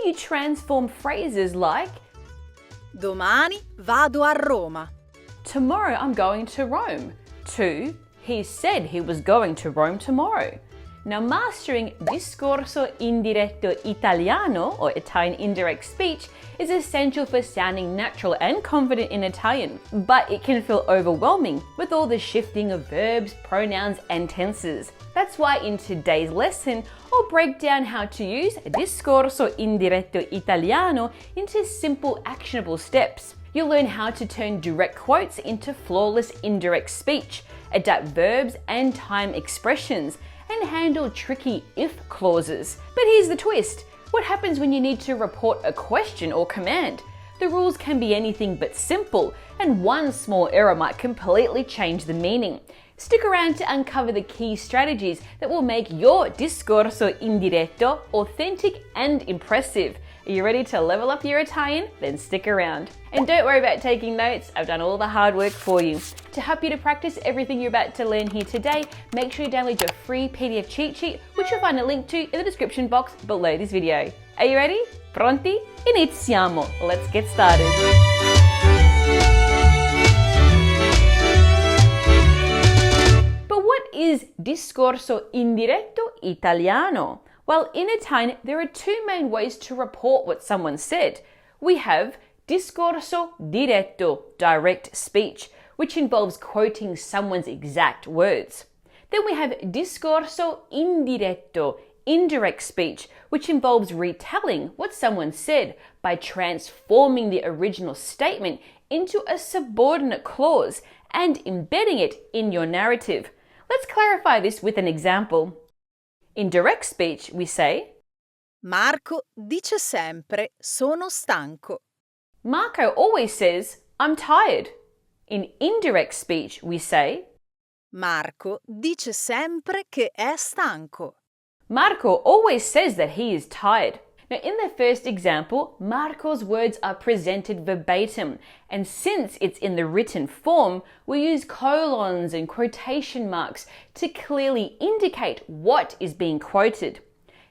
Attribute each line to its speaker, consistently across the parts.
Speaker 1: you transform phrases like
Speaker 2: Domani vado a Roma.
Speaker 1: tomorrow I'm going to Rome to he said he was going to Rome tomorrow. Now, mastering Discorso Indiretto Italiano, or Italian indirect speech, is essential for sounding natural and confident in Italian, but it can feel overwhelming with all the shifting of verbs, pronouns, and tenses. That's why in today's lesson, I'll break down how to use Discorso Indiretto Italiano into simple, actionable steps. You'll learn how to turn direct quotes into flawless indirect speech, adapt verbs and time expressions, and handle tricky if clauses. But here's the twist. What happens when you need to report a question or command? The rules can be anything but simple, and one small error might completely change the meaning. Stick around to uncover the key strategies that will make your Discorso Indiretto authentic and impressive. Are you ready to level up your Italian? Then stick around. And don't worry about taking notes, I've done all the hard work for you. To help you to practice everything you're about to learn here today, make sure you download your free PDF cheat sheet, which you'll find a link to in the description box below this video. Are you ready? Pronti? Iniziamo! Let's get started. But what is Discorso Indiretto Italiano? Well, in Italian, there are two main ways to report what someone said. We have Discorso Diretto, direct speech, which involves quoting someone's exact words. Then we have Discorso Indiretto, indirect speech, which involves retelling what someone said by transforming the original statement into a subordinate clause and embedding it in your narrative. Let's clarify this with an example. In direct speech, we say,
Speaker 2: Marco dice sempre sono stanco.
Speaker 1: Marco always says, I'm tired. In indirect speech, we say,
Speaker 2: Marco dice sempre che è stanco.
Speaker 1: Marco always says that he is tired. Now, in the first example, Marco's words are presented verbatim, and since it's in the written form, we use colons and quotation marks to clearly indicate what is being quoted.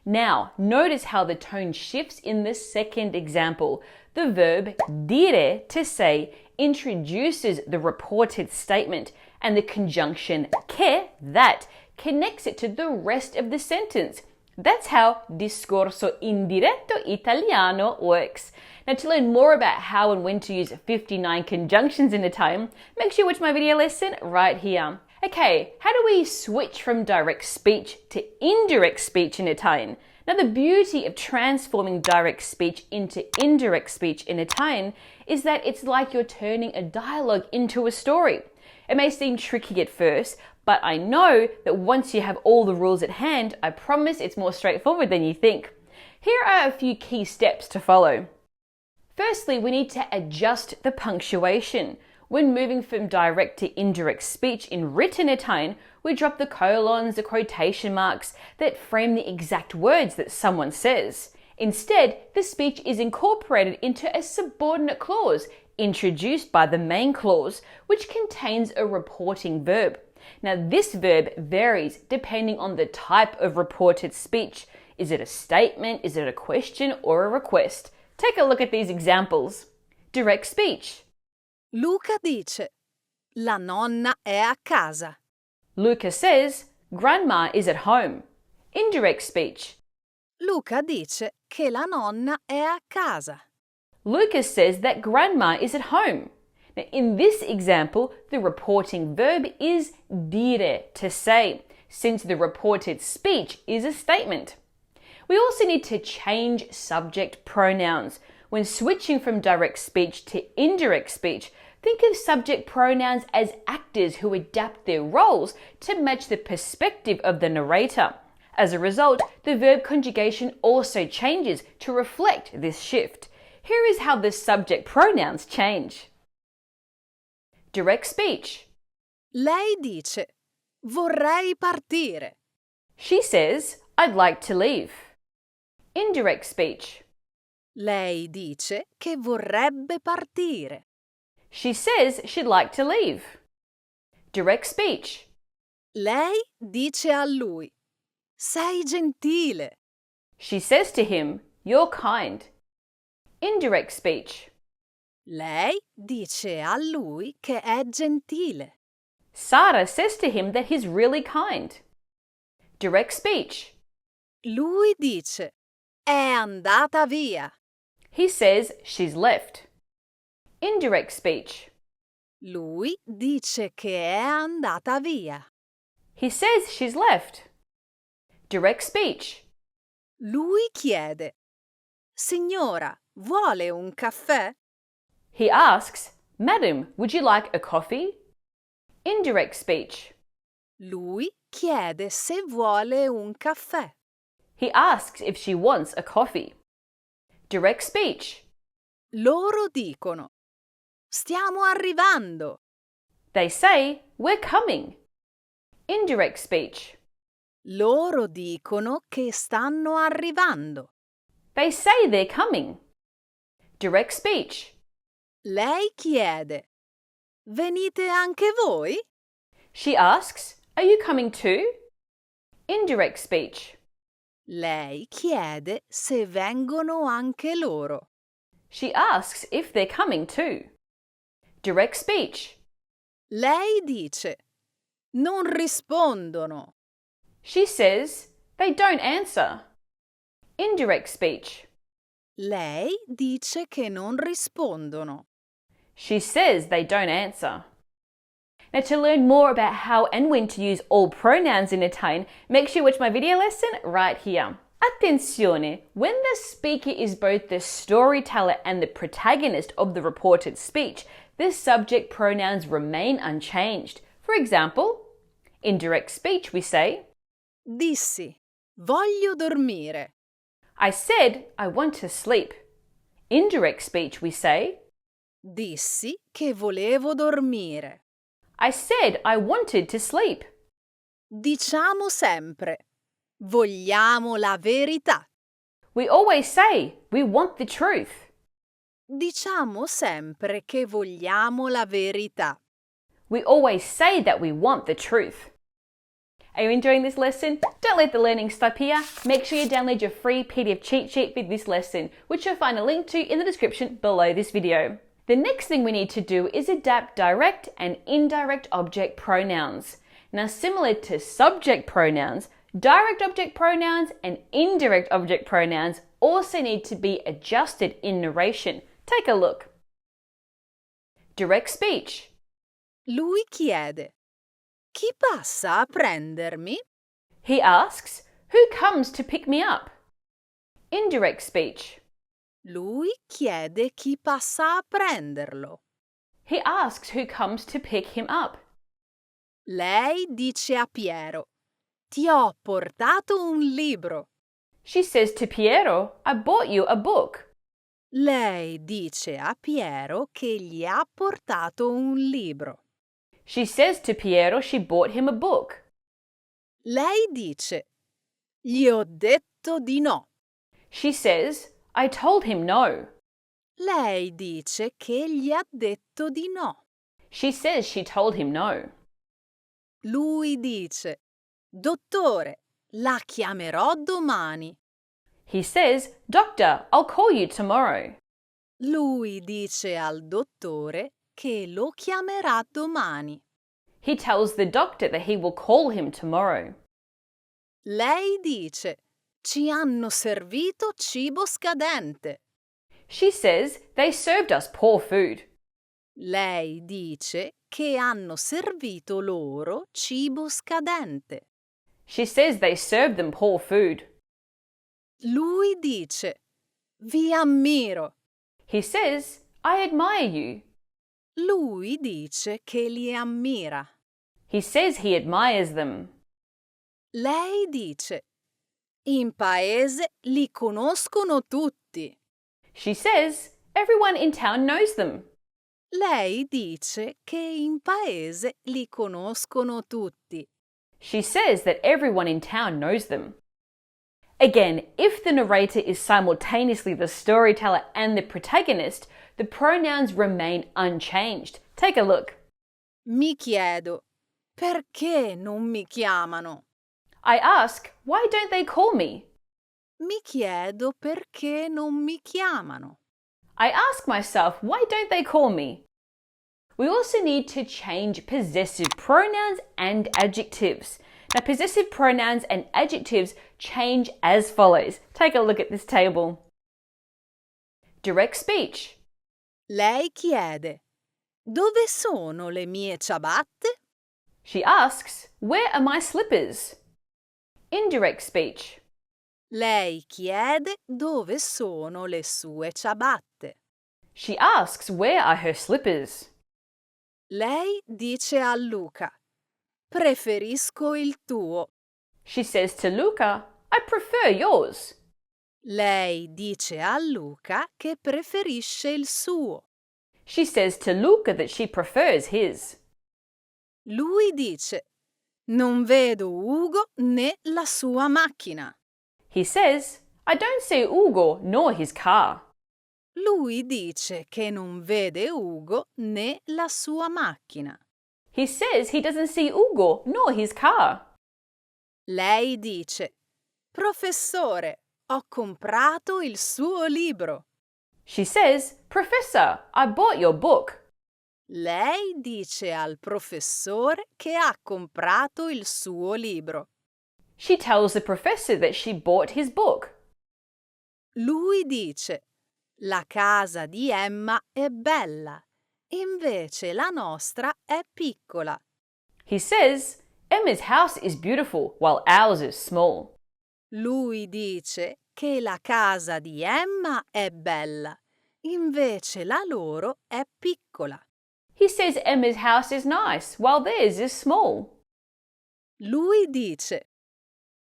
Speaker 1: Now, notice how the tone shifts in the second example. The verb dire, to say, introduces the reported statement, and the conjunction che, that, connects it to the rest of the sentence. That's how Discorso Indiretto Italiano works. Now, to learn more about how and when to use 59 conjunctions in Italian, make sure you watch my video lesson right here. Okay, how do we switch from direct speech to indirect speech in Italian? Now, the beauty of transforming direct speech into indirect speech in Italian is that it's like you're turning a dialogue into a story. It may seem tricky at first, but I know that once you have all the rules at hand, I promise it's more straightforward than you think. Here are a few key steps to follow. Firstly, we need to adjust the punctuation. When moving from direct to indirect speech in written Italian, we drop the colons, the quotation marks that frame the exact words that someone says. Instead, the speech is incorporated into a subordinate clause introduced by the main clause, which contains a reporting verb. Now, this verb varies depending on the type of reported speech. Is it a statement, is it a question, or a request? Take a look at these examples. Direct speech.
Speaker 2: Luca dice, la nonna è a casa.
Speaker 1: Luca says, Grandma is at home. Indirect speech.
Speaker 2: Luca dice che la nonna è a casa.
Speaker 1: Lucas says that Grandma is at home. Now, in this example, the reporting verb is dire, to say, since the reported speech is a statement. We also need to change subject pronouns. When switching from direct speech to indirect speech, think of subject pronouns as actors who adapt their roles to match the perspective of the narrator. As a result, the verb conjugation also changes to reflect this shift. Here is how the subject pronouns change. Direct speech.
Speaker 2: Lei dice, vorrei partire.
Speaker 1: She says, I'd like to leave. Indirect speech.
Speaker 2: Lei dice che vorrebbe partire.
Speaker 1: She says she'd like to leave. Direct speech.
Speaker 2: Lei dice a lui, sei gentile.
Speaker 1: She says to him, You're kind. Indirect speech.
Speaker 2: Lei dice a lui che è gentile.
Speaker 1: Sarah says to him that he's really kind. Direct speech.
Speaker 2: Lui dice è andata via.
Speaker 1: He says she's left. Indirect speech.
Speaker 2: Lui dice che è andata via.
Speaker 1: He says she's left. Direct speech.
Speaker 2: Lui chiede: Signora, vuole un caffè?
Speaker 1: He asks, Madam, would you like a coffee? Indirect speech.
Speaker 2: Lui chiede se vuole un caffè.
Speaker 1: He asks if she wants a coffee. Direct speech.
Speaker 2: Loro dicono: Stiamo arrivando.
Speaker 1: They say, we're coming. Indirect speech.
Speaker 2: Loro dicono che stanno arrivando.
Speaker 1: They say they're coming. Direct speech.
Speaker 2: Lei chiede: Venite anche voi?
Speaker 1: She asks, are you coming too? Indirect speech.
Speaker 2: Lei chiede se vengono anche loro.
Speaker 1: She asks if they're coming too. Direct speech.
Speaker 2: Lei dice: Non rispondono.
Speaker 1: She says, they don't answer. Indirect speech.
Speaker 2: Lei dice che non rispondono.
Speaker 1: She says they don't answer. Now, to learn more about how and when to use all pronouns in Italian, make sure you watch my video lesson right here. Attenzione! When the speaker is both the storyteller and the protagonist of the reported speech, the subject pronouns remain unchanged. For example, in direct speech we say,
Speaker 2: Dissi: Voglio dormire.
Speaker 1: I said I want to sleep. In direct speech we say,
Speaker 2: Dissi che volevo dormire.
Speaker 1: I said I wanted to sleep.
Speaker 2: Diciamo sempre: Vogliamo la verità.
Speaker 1: We always say we want the truth.
Speaker 2: Diciamo sempre che vogliamo la verità.
Speaker 1: We always say that we want the truth. Are you enjoying this lesson? Don't let the learning stop here. Make sure you download your free PDF cheat sheet for this lesson, which you'll find a link to in the description below this video. The next thing we need to do is adapt direct and indirect object pronouns. Now, similar to subject pronouns, direct object pronouns and indirect object pronouns also need to be adjusted in narration. Take a look. Direct speech.
Speaker 2: Lui chiede: Chi passa a prendermi?
Speaker 1: He asks, who comes to pick me up? Indirect speech.
Speaker 2: Lui chiede chi passa a prenderlo.
Speaker 1: He asks who comes to pick him up.
Speaker 2: Lei dice a Piero: Ti ho portato un libro.
Speaker 1: She says to Piero, I bought you a book.
Speaker 2: Lei dice a Piero che gli ha portato un libro.
Speaker 1: She says to Piero she bought him a book.
Speaker 2: Lei dice: Gli ho detto di no.
Speaker 1: She says, I told him no.
Speaker 2: Lei dice che gli ha detto di no.
Speaker 1: She says she told him no.
Speaker 2: Lui dice: Dottore, la chiamerò domani.
Speaker 1: He says, Doctor, I'll call you tomorrow.
Speaker 2: Lui dice al dottore che lo chiamerà domani.
Speaker 1: He tells the doctor that he will call him tomorrow.
Speaker 2: Lei dice: Ci hanno servito cibo scadente.
Speaker 1: She says, they served us poor food.
Speaker 2: Lei dice che hanno servito loro cibo scadente.
Speaker 1: She says they served them poor food.
Speaker 2: Lui dice: Vi ammiro.
Speaker 1: He says, I admire you.
Speaker 2: Lui dice che li ammira.
Speaker 1: He says he admires them.
Speaker 2: Lei dice: In paese li conoscono tutti.
Speaker 1: She says, everyone in town knows them.
Speaker 2: Lei dice che in paese li conoscono tutti.
Speaker 1: She says that everyone in town knows them. Again, if the narrator is simultaneously the storyteller and the protagonist, the pronouns remain unchanged. Take a look.
Speaker 2: Mi chiedo: perché non mi chiamano?
Speaker 1: I ask, why don't they call me?
Speaker 2: Mi chiedo perché non mi chiamano.
Speaker 1: I ask myself, why don't they call me? We also need to change possessive pronouns and adjectives. Now, possessive pronouns and adjectives change as follows. Take a look at this table. Direct speech.
Speaker 2: Lei chiede: dove sono le mie ciabatte?
Speaker 1: She asks, where are my slippers? Indirect speech.
Speaker 2: Lei chiede dove sono le sue ciabatte.
Speaker 1: She asks, where are her slippers?
Speaker 2: Lei dice a Luca: preferisco il tuo.
Speaker 1: She says to Luca, I prefer yours.
Speaker 2: Lei dice a Luca che preferisce il suo.
Speaker 1: She says to Luca that she prefers his.
Speaker 2: Lui dice: non vedo Ugo né la sua macchina.
Speaker 1: He says, I don't see Ugo nor his car.
Speaker 2: Lui dice che non vede Ugo né la sua macchina.
Speaker 1: He says he doesn't see Ugo nor his car.
Speaker 2: Lei dice: professore, ho comprato il suo libro.
Speaker 1: She says, Professor, I bought your book.
Speaker 2: Lei dice al professore che ha comprato il suo libro.
Speaker 1: She tells the professor that she bought his book.
Speaker 2: Lui dice: la casa di Emma è bella, invece la nostra è piccola.
Speaker 1: He says, Emma's house is beautiful while ours is small.
Speaker 2: Lui dice che la casa di Emma è bella, invece la loro è piccola.
Speaker 1: He says Emma's house is nice while theirs is small.
Speaker 2: Lui dice: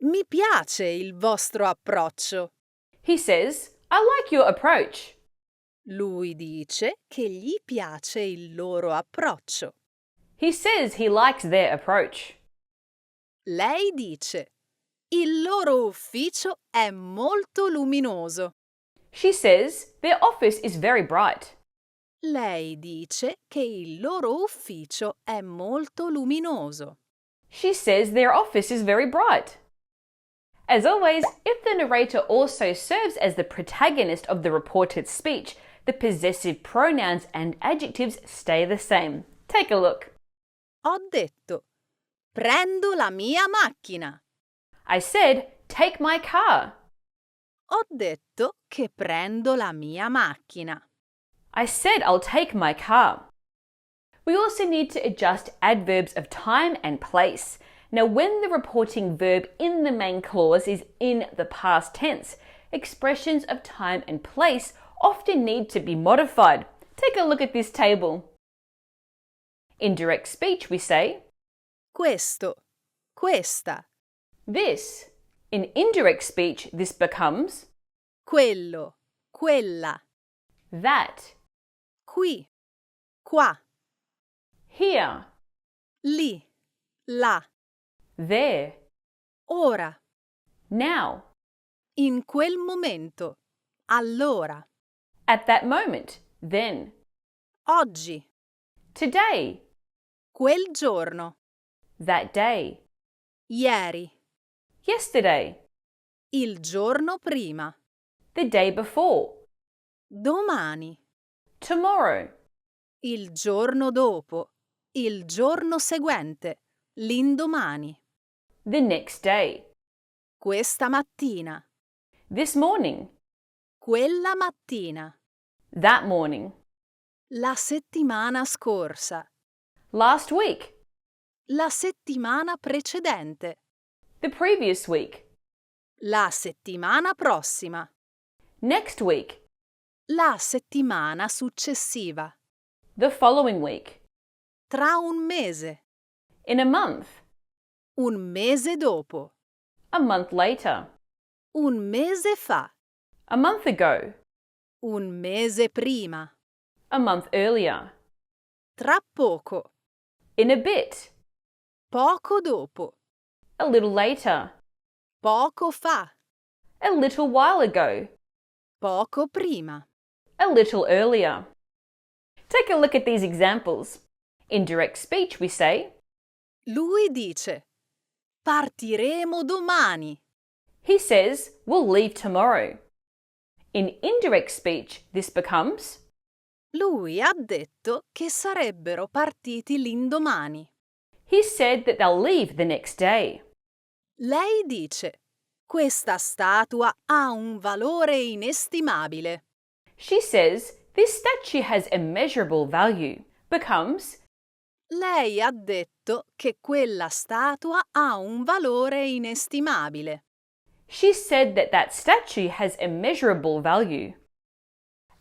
Speaker 2: mi piace il vostro approccio.
Speaker 1: He says, I like your approach.
Speaker 2: Lui dice che gli piace il loro approccio.
Speaker 1: He says he likes their approach.
Speaker 2: Lei dice: il loro ufficio è molto luminoso.
Speaker 1: She says their office is very bright.
Speaker 2: Lei dice che il loro ufficio è molto luminoso.
Speaker 1: She says their office is very bright. As always, if the narrator also serves as the protagonist of the reported speech, the possessive pronouns and adjectives stay the same. Take a look.
Speaker 2: Ho detto: prendo la mia macchina.
Speaker 1: I said, take my car.
Speaker 2: Ho detto che prendo la mia macchina.
Speaker 1: I said I'll take my car. We also need to adjust adverbs of time and place. Now, when the reporting verb in the main clause is in the past tense, expressions of time and place often need to be modified. Take a look at this table. In direct speech, we say
Speaker 2: Questo, questa,
Speaker 1: this. In indirect speech, this becomes
Speaker 2: quello, quella,
Speaker 1: that,
Speaker 2: qui, qua,
Speaker 1: here,
Speaker 2: lì, là,
Speaker 1: there,
Speaker 2: ora,
Speaker 1: now,
Speaker 2: in quel momento, allora,
Speaker 1: at that moment, then,
Speaker 2: oggi,
Speaker 1: today,
Speaker 2: quel giorno,
Speaker 1: that day,
Speaker 2: ieri,
Speaker 1: yesterday,
Speaker 2: il giorno prima,
Speaker 1: the day before,
Speaker 2: domani,
Speaker 1: tomorrow,
Speaker 2: il giorno dopo, il giorno seguente, l'indomani,
Speaker 1: the next day,
Speaker 2: questa mattina,
Speaker 1: this morning,
Speaker 2: quella mattina,
Speaker 1: that morning,
Speaker 2: la settimana scorsa,
Speaker 1: last week,
Speaker 2: la settimana precedente,
Speaker 1: the previous week,
Speaker 2: la settimana prossima,
Speaker 1: next week,
Speaker 2: la settimana successiva,
Speaker 1: the following week,
Speaker 2: tra un mese,
Speaker 1: in a month,
Speaker 2: un mese dopo,
Speaker 1: a month later,
Speaker 2: un mese fa,
Speaker 1: a month ago,
Speaker 2: un mese prima,
Speaker 1: a month earlier,
Speaker 2: tra poco,
Speaker 1: in a bit,
Speaker 2: poco dopo,
Speaker 1: a little later,
Speaker 2: poco fa,
Speaker 1: a little while ago,
Speaker 2: poco prima.
Speaker 1: a little earlier. Take a look at these examples. In direct speech, we say,
Speaker 2: Lui dice: partiremo domani.
Speaker 1: He says, we'll leave tomorrow. In indirect speech, this becomes
Speaker 2: Lui ha detto che sarebbero partiti l'indomani.
Speaker 1: he said that they'll leave the next day.
Speaker 2: Lei dice questa statua ha un valore inestimabile.
Speaker 1: She says this statue has immeasurable value. Becomes
Speaker 2: Lei ha detto che quella statua ha un valore inestimabile.
Speaker 1: she said that that statue has immeasurable value.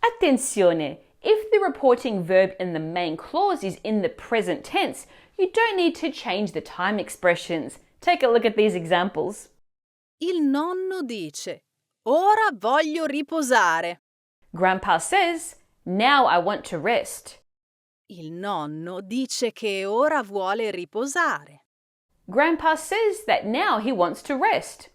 Speaker 1: Attenzione! If the reporting verb in the main clause is in the present tense, you don't need to change the time expressions. Take a look at these examples.
Speaker 2: Il nonno dice ora voglio riposare.
Speaker 1: Grandpa says, now I want to rest.
Speaker 2: Il nonno dice che ora vuole riposare.
Speaker 1: Grandpa says that now he wants to rest.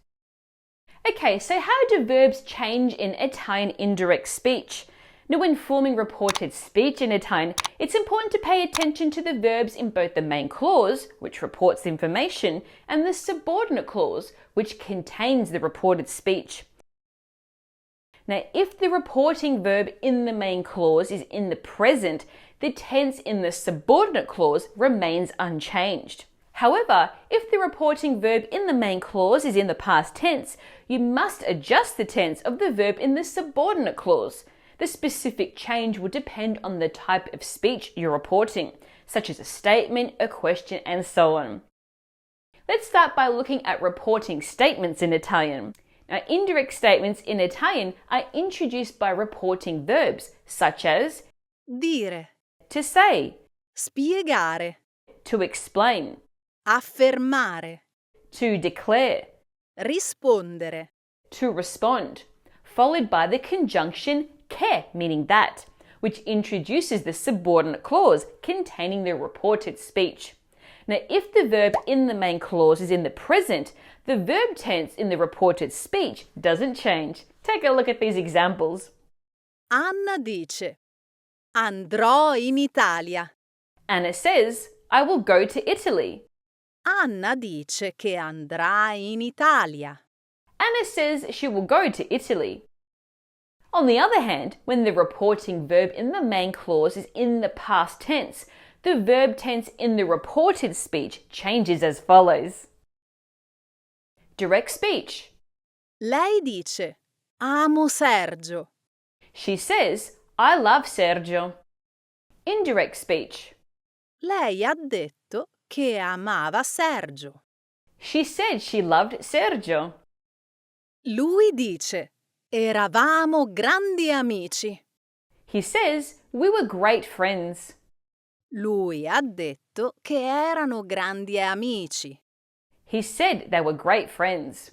Speaker 1: Okay, so how do verbs change in Italian indirect speech? Now, when forming reported speech in Italian, it's important to pay attention to the verbs in both the main clause, which reports the information, and the subordinate clause, which contains the reported speech. Now, if the reporting verb in the main clause is in the present, the tense in the subordinate clause remains unchanged. However, if the reporting verb in the main clause is in the past tense, you must adjust the tense of the verb in the subordinate clause. The specific change will depend on the type of speech you're reporting, such as a statement, a question, and so on. Let's start by looking at reporting statements in Italian. Now, indirect statements in Italian are introduced by reporting verbs, such as
Speaker 2: Dire,
Speaker 1: to say,
Speaker 2: spiegare,
Speaker 1: to explain,
Speaker 2: affermare,
Speaker 1: to declare,
Speaker 2: rispondere.
Speaker 1: to respond, followed by the conjunction che, meaning that, which introduces the subordinate clause containing the reported speech. Now, if the verb in the main clause is in the present, the verb tense in the reported speech doesn't change. Take a look at these examples.
Speaker 2: Anna dice andrò in Italia.
Speaker 1: Anna says, I will go to Italy.
Speaker 2: Anna dice che andrà in Italia.
Speaker 1: Anna says she will go to Italy. On the other hand, when the reporting verb in the main clause is in the past tense, the verb tense in the reported speech changes as follows. Direct speech.
Speaker 2: Lei dice amo Sergio.
Speaker 1: She says, I love Sergio. Indirect speech.
Speaker 2: Lei ha detto che amava Sergio.
Speaker 1: She said she loved Sergio.
Speaker 2: Lui dice eravamo grandi amici.
Speaker 1: He says, we were great friends.
Speaker 2: Lui ha detto che erano grandi amici.
Speaker 1: He said they were great friends.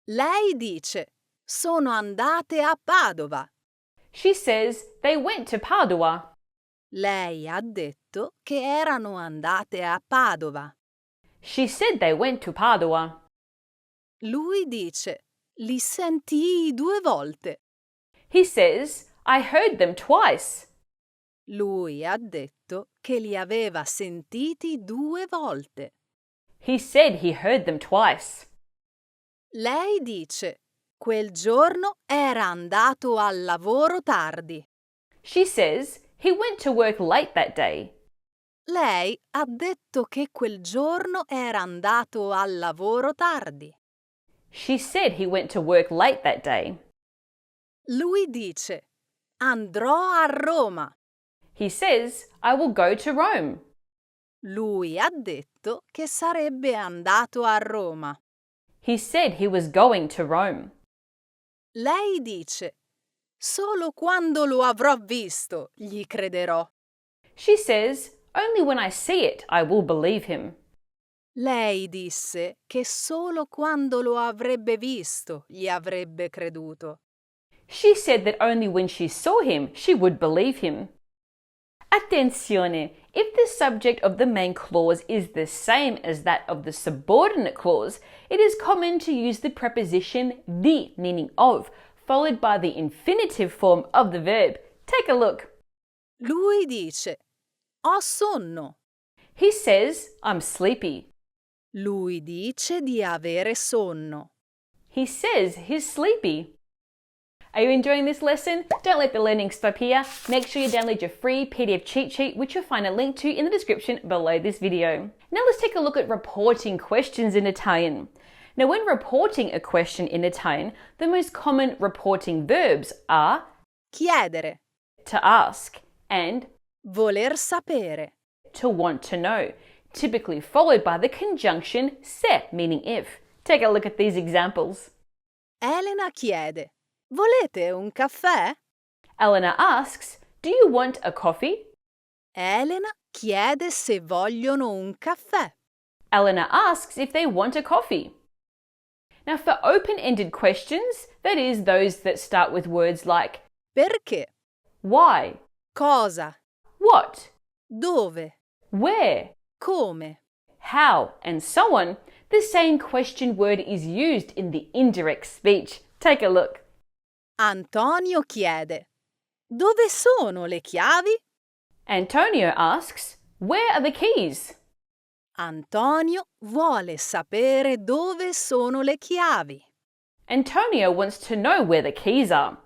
Speaker 2: Lei dice sono andate a Padova.
Speaker 1: She says they went to Padua.
Speaker 2: Lei ha detto che erano andate a Padova.
Speaker 1: She said they went to Padua.
Speaker 2: Lui dice li sentii 2 volte.
Speaker 1: He says, I heard them twice.
Speaker 2: Lui ha detto che li aveva sentiti 2 volte.
Speaker 1: He said he heard them twice.
Speaker 2: Lei dice quel giorno era andato al lavoro tardi.
Speaker 1: She says he went to work late that day.
Speaker 2: Lei ha detto che quel giorno era andato al lavoro tardi.
Speaker 1: She said he went to work late that day.
Speaker 2: Lui dice andrò a Roma.
Speaker 1: He says, I will go to Rome.
Speaker 2: Lui ha detto che sarebbe andato a Roma.
Speaker 1: He said he was going to Rome.
Speaker 2: Lei dice solo quando lo avrò visto gli crederò.
Speaker 1: She says, only when I see it, I will believe him.
Speaker 2: Lei disse che solo quando lo avrebbe visto gli avrebbe creduto.
Speaker 1: She said that only when she saw him, she would believe him. Attenzione! If the subject of the main clause is the same as that of the subordinate clause, it is common to use the preposition di, meaning of, followed by the infinitive form of the verb. Take a look.
Speaker 2: Lui dice ho sonno.
Speaker 1: He says, I'm sleepy.
Speaker 2: Lui dice di avere sonno.
Speaker 1: He says he's sleepy. Are you enjoying this lesson? Don't let the learning stop here. Make sure you download your free PDF cheat sheet, which you'll find a link to in the description below this video. Now let's take a look at reporting questions in Italian. Now when reporting a question in Italian, the most common reporting verbs are
Speaker 2: chiedere,
Speaker 1: to ask and
Speaker 2: voler sapere.
Speaker 1: to want to know, typically followed by the conjunction se, meaning if. Take a look at these examples.
Speaker 2: Elena chiede, volete un caffè?
Speaker 1: Eleanor asks, do you want a coffee?
Speaker 2: Elena chiede se vogliono un caffè.
Speaker 1: Eleanor asks if they want a coffee. Now for open-ended questions, that is those that start with words like
Speaker 2: Perché?
Speaker 1: why,
Speaker 2: Cosa?
Speaker 1: what,
Speaker 2: Dove?
Speaker 1: where,
Speaker 2: Come?
Speaker 1: how, and so on, the same question word is used in the indirect speech. Take a look.
Speaker 2: Antonio chiede, dove sono le chiavi?
Speaker 1: Antonio asks, where are the keys?
Speaker 2: Antonio vuole sapere dove sono le chiavi.
Speaker 1: Antonio wants to know where the keys are.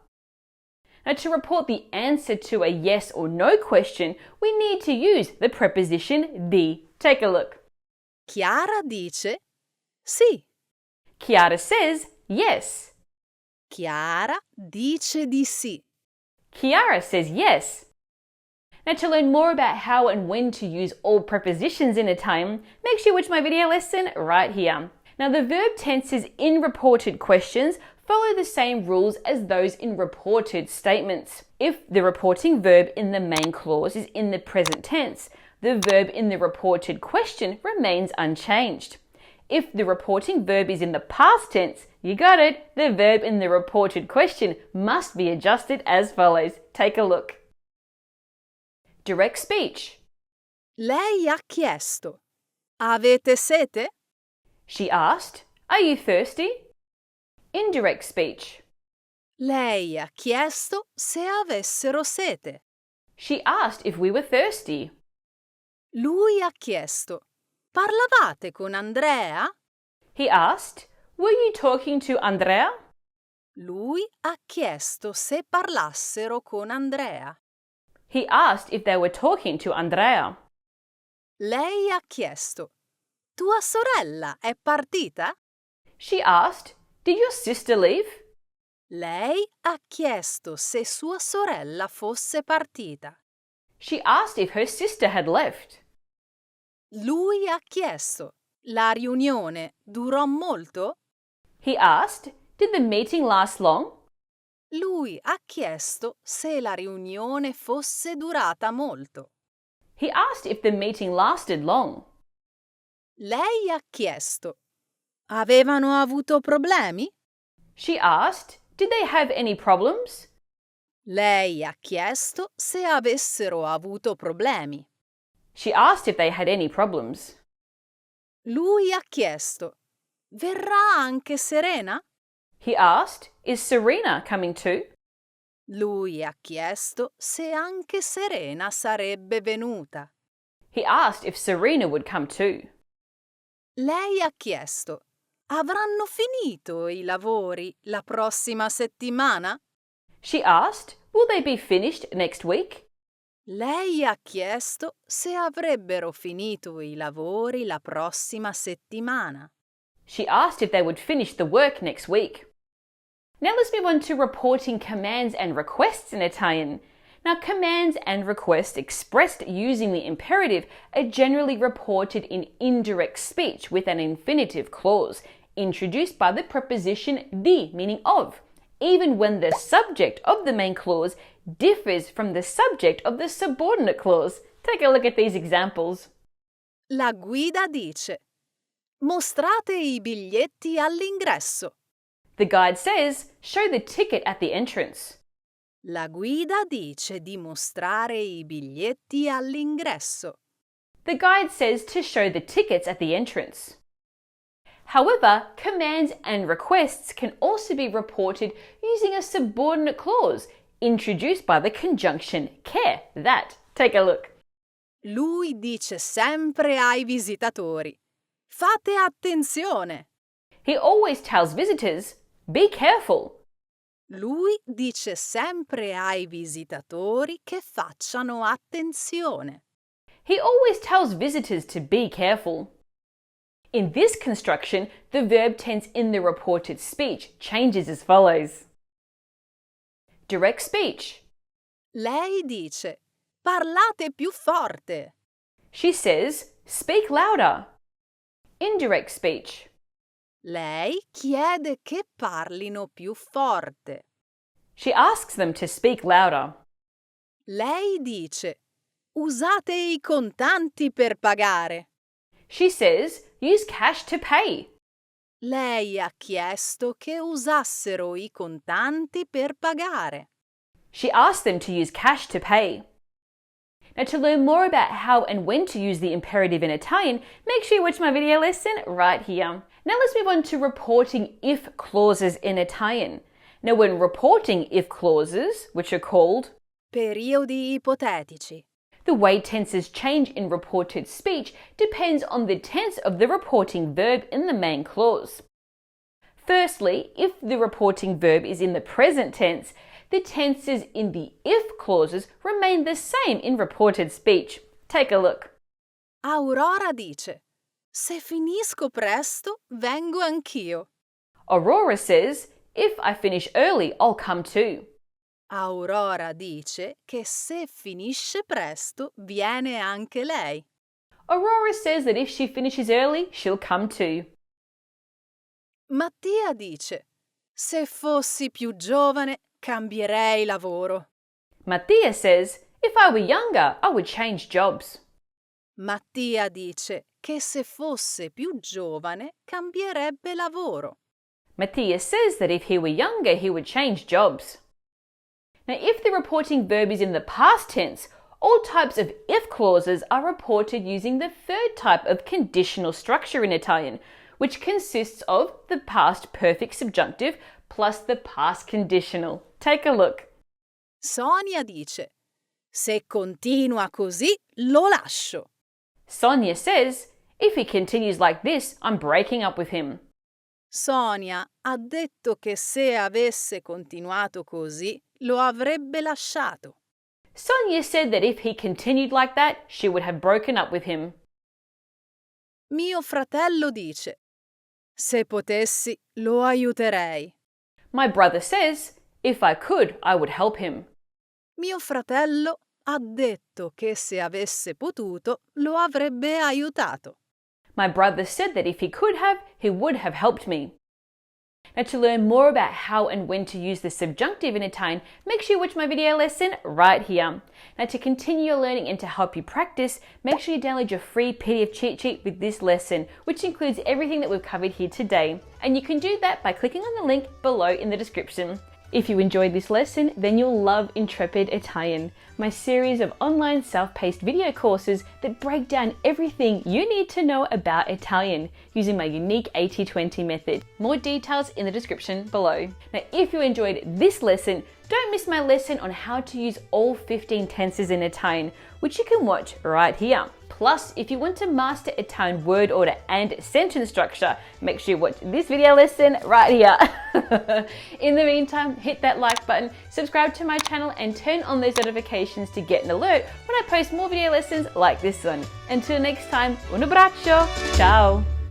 Speaker 1: Now to report the answer to a yes or no question, we need to use the preposition di. Take a look.
Speaker 2: Chiara dice sì.
Speaker 1: Chiara says yes.
Speaker 2: Chiara dice di sì.
Speaker 1: Chiara says yes. Now to learn more about how and when to use all prepositions in Italian, make sure you watch my video lesson right here. Now the verb tenses in reported questions follow the same rules as those in reported statements. If the reporting verb in the main clause is in the present tense, the verb in the reported question remains unchanged. If the reporting verb is in the past tense, you got it, the verb in the reported question must be adjusted as follows. Take a look. Direct speech.
Speaker 2: Lei ha chiesto, avete sete?
Speaker 1: She asked, are you thirsty? Indirect speech.
Speaker 2: Lei ha chiesto se avessero sete.
Speaker 1: She asked if we were thirsty.
Speaker 2: Lui ha chiesto, parlavate con Andrea?
Speaker 1: He asked, were you talking to Andrea?
Speaker 2: Lui ha chiesto se parlassero con Andrea.
Speaker 1: He asked if they were talking to Andrea.
Speaker 2: Lei ha chiesto, tua sorella è partita?
Speaker 1: She asked, did your sister leave?
Speaker 2: Lei ha chiesto se sua sorella fosse partita.
Speaker 1: She asked if her sister had left.
Speaker 2: Lui ha chiesto, la riunione durò molto?
Speaker 1: He asked, did the meeting last long?
Speaker 2: Lui ha chiesto se la riunione fosse durata molto.
Speaker 1: He asked if the meeting lasted long.
Speaker 2: Lei ha chiesto, avevano avuto problemi?
Speaker 1: She asked, did they have any problems?
Speaker 2: Lei ha chiesto se avessero avuto problemi.
Speaker 1: She asked if they had any problems.
Speaker 2: Lui ha chiesto, verrà anche Serena?
Speaker 1: He asked, is Serena coming too?
Speaker 2: Lui ha chiesto se anche Serena sarebbe venuta.
Speaker 1: He asked if Serena would come too.
Speaker 2: Lei ha chiesto, avranno finito i lavori la prossima settimana?
Speaker 1: She asked, will they be finished next week?
Speaker 2: Lei ha chiesto se avrebbero finito i lavori la prossima settimana.
Speaker 1: She asked if they would finish the work next week. Now let's move on to reporting commands and requests in Italian. Now commands and requests expressed using the imperative are generally reported in indirect speech with an infinitive clause, introduced by the preposition di, meaning of, even when the subject of the main clause differs from the subject of the subordinate clause. Take a look at these examples.
Speaker 2: La guida dice, mostrate i biglietti all'ingresso.
Speaker 1: The guide says, show the ticket at the entrance.
Speaker 2: La guida dice di mostrare i biglietti all'ingresso.
Speaker 1: The guide says to show the tickets at the entrance. However, commands and requests can also be reported using a subordinate clause introduced by the conjunction che, that. Take a look.
Speaker 2: Lui dice sempre ai visitatori, fate attenzione.
Speaker 1: He always tells visitors, be careful.
Speaker 2: Lui dice sempre ai visitatori che facciano attenzione.
Speaker 1: He always tells visitors to be careful. In this construction, the verb tense in the reported speech changes as follows. Direct speech.
Speaker 2: Lei dice, parlate più forte.
Speaker 1: She says, speak louder. Indirect speech.
Speaker 2: Lei chiede che parlino più forte.
Speaker 1: She asks them to speak louder.
Speaker 2: Lei dice, usate i contanti per pagare.
Speaker 1: She says, use cash to pay.
Speaker 2: Lei ha chiesto che usassero i contanti per pagare.
Speaker 1: She asked them to use cash to pay. Now, to learn more about how and when to use the imperative in Italian, make sure you watch my video lesson right here. Now let's move on to reporting if clauses in Italian. Now, when reporting if clauses, which are called
Speaker 2: Periodi ipotetici.
Speaker 1: the way tenses change in reported speech depends on the tense of the reporting verb in the main clause. Firstly, if the reporting verb is in the present tense, the tenses in the if clauses remain the same in reported speech. Take a look.
Speaker 2: Aurora dice, se finisco presto, vengo anch'io.
Speaker 1: Aurora says, if I finish early, I'll come too.
Speaker 2: Aurora dice che se finisce presto, viene anche lei.
Speaker 1: Aurora says that if she finishes early, she'll come too.
Speaker 2: Mattia dice, se fossi più giovane, cambierei lavoro.
Speaker 1: Mattia says, if I were younger, I would change jobs.
Speaker 2: Mattia dice che se fosse più giovane, cambierebbe lavoro.
Speaker 1: Mattia says that if he were younger, he would change jobs. Now, if the reporting verb is in the past tense, all types of if clauses are reported using the third type of conditional structure in Italian, which consists of the past perfect subjunctive plus the past conditional. Take a look.
Speaker 2: Sonia dice, se continua così, lo lascio.
Speaker 1: Sonia says, if he continues like this, I'm breaking up with him.
Speaker 2: Sonia ha detto che se avesse continuato così, lo avrebbe lasciato.
Speaker 1: Sonia said that if he continued like that, she would have broken up with him.
Speaker 2: Mio fratello dice, se potessi, lo aiuterei.
Speaker 1: My brother says, if I could, I would help him.
Speaker 2: Mio fratello ha detto che se avesse potuto, lo avrebbe aiutato.
Speaker 1: My brother said that if he could have, he would have helped me. Now, to learn more about how and when to use the subjunctive in Italian, make sure you watch my video lesson right here. Now, to continue your learning and to help you practice, make sure you download your free PDF cheat sheet with this lesson, which includes everything that we've covered here today. And you can do that by clicking on the link below in the description. If you enjoyed this lesson, then you'll love Intrepid Italian, my series of online self-paced video courses that break down everything you need to know about Italian using my unique 80-20 method. More details in the description below. Now, if you enjoyed this lesson, don't miss my lesson on how to use all 15 tenses in Italian, which you can watch right here. Plus, if you want to master Italian word order and sentence structure, make sure you watch this video lesson right here. In the meantime, hit that like button, subscribe to my channel, and turn on those notifications to get an alert when I post more video lessons like this one. Until next time, un abbraccio, ciao!